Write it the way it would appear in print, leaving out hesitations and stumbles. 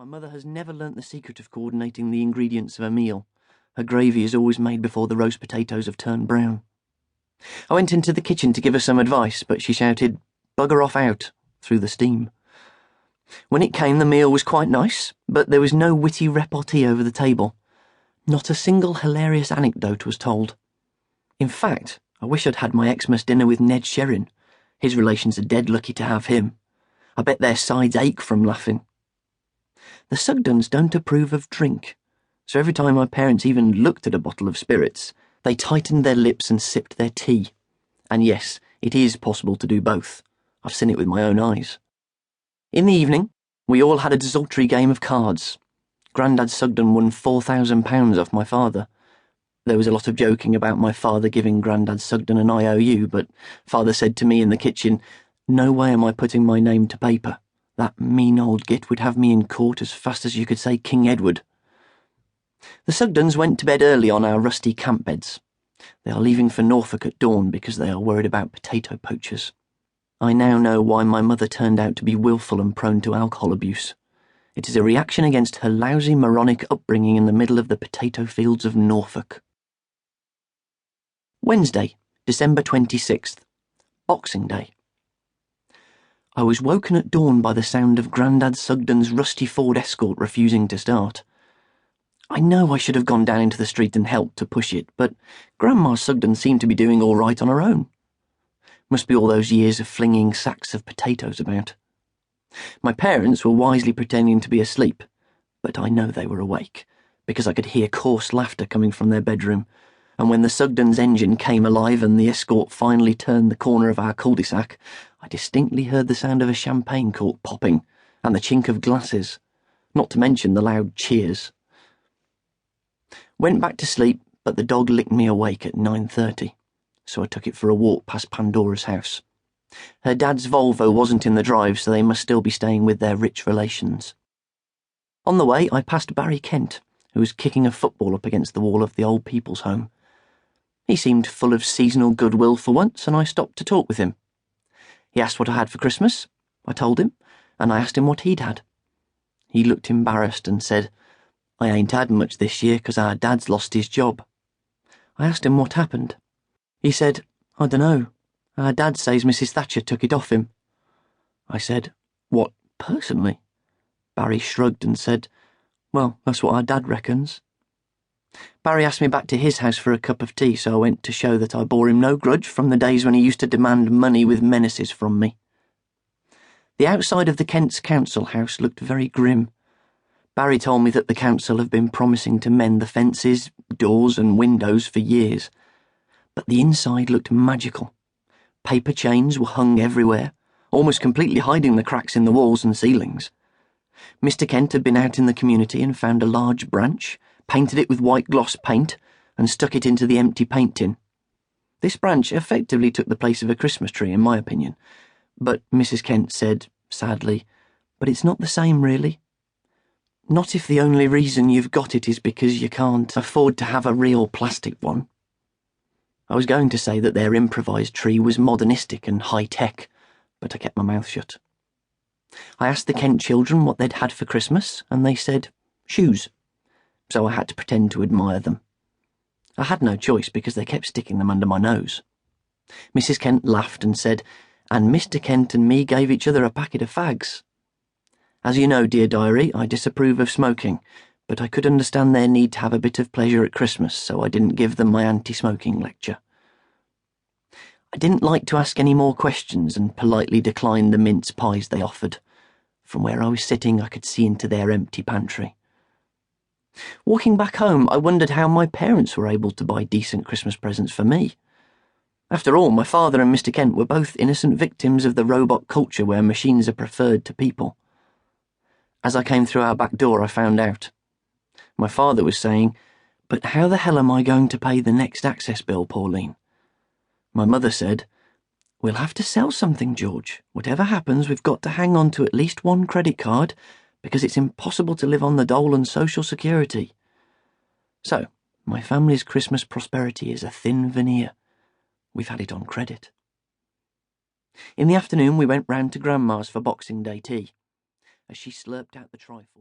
My mother has never learnt the secret of coordinating the ingredients of a meal. Her gravy is always made before the roast potatoes have turned brown. I went into the kitchen to give her some advice, but she shouted, "Bugger off out," through the steam. When it came, the meal was quite nice, but there was no witty repartee over the table. Not a single hilarious anecdote was told. In fact, I wish I'd had my Xmas dinner with Ned Sherrin. His relations are dead lucky to have him. I bet their sides ache from laughing. The Sugdens don't approve of drink, so every time my parents even looked at a bottle of spirits, they tightened their lips and sipped their tea. And yes, it is possible to do both. I've seen it with my own eyes. In the evening, we all had a desultory game of cards. Grandad Sugden won £4,000 off my father. There was a lot of joking about my father giving Grandad Sugden an IOU, but father said to me in the kitchen, "No way am I putting my name to paper. That mean old git would have me in court as fast as you could say King Edward." The Sugdens went to bed early on our rusty camp beds. They are leaving for Norfolk at dawn because they are worried about potato poachers. I now know why my mother turned out to be willful and prone to alcohol abuse. It is a reaction against her lousy moronic upbringing in the middle of the potato fields of Norfolk. Wednesday, December 26th, Boxing Day. I was woken at dawn by the sound of Grandad Sugden's rusty Ford Escort refusing to start. I know I should have gone down into the street and helped to push it, but Grandma Sugden seemed to be doing all right on her own. Must be all those years of flinging sacks of potatoes about. My parents were wisely pretending to be asleep, but I know they were awake, because I could hear coarse laughter coming from their bedroom, and when the Sugdens' engine came alive and the Escort finally turned the corner of our cul-de-sac, I distinctly heard the sound of a champagne cork popping and the chink of glasses, not to mention the loud cheers. Went back to sleep, but the dog licked me awake at 9:30, so I took it for a walk past Pandora's house. Her dad's Volvo wasn't in the drive, so they must still be staying with their rich relations. On the way, I passed Barry Kent, who was kicking a football up against the wall of the old people's home. He seemed full of seasonal goodwill for once, and I stopped to talk with him. He asked what I had for Christmas. I told him, and I asked him what he'd had. He looked embarrassed and said, "I ain't had much this year 'cause our dad's lost his job." I asked him what happened. He said, "I dunno. Our dad says Mrs. Thatcher took it off him." I said, "What, personally?" Barry shrugged and said, "Well, that's what our dad reckons." Barry asked me back to his house for a cup of tea, so I went to show that I bore him no grudge from the days when he used to demand money with menaces from me. The outside of the Kent's council house looked very grim. Barry told me that the council have been promising to mend the fences, doors and windows for years, but the inside looked magical. Paper chains were hung everywhere, almost completely hiding the cracks in the walls and ceilings. Mr. Kent had been out in the community and found a large branch, painted it with white gloss paint, and stuck it into the empty paint tin. This branch effectively took the place of a Christmas tree, in my opinion, but Mrs. Kent said, sadly, "But it's not the same, really. Not if the only reason you've got it is because you can't afford to have a real plastic one." I was going to say that their improvised tree was modernistic and high-tech, but I kept my mouth shut. I asked the Kent children what they'd had for Christmas, and they said, shoes, so I had to pretend to admire them. I had no choice because they kept sticking them under my nose. Mrs. Kent laughed and said, "And Mr. Kent and me gave each other a packet of fags." As you know, dear diary, I disapprove of smoking, but I could understand their need to have a bit of pleasure at Christmas, so I didn't give them my anti-smoking lecture. I didn't like to ask any more questions and politely declined the mince pies they offered. From where I was sitting, I could see into their empty pantry. Walking back home, I wondered how my parents were able to buy decent Christmas presents for me. After all, my father and Mr. Kent were both innocent victims of the robot culture where machines are preferred to people. As I came through our back door, I found out. My father was saying, "But how the hell am I going to pay the next access bill, Pauline?" My mother said, "We'll have to sell something, George. Whatever happens, we've got to hang on to at least one credit card, because it's impossible to live on the dole and Social Security." So, my family's Christmas prosperity is a thin veneer. We've had it on credit. In the afternoon, we went round to Grandma's for Boxing Day tea. As she slurped out the trifle,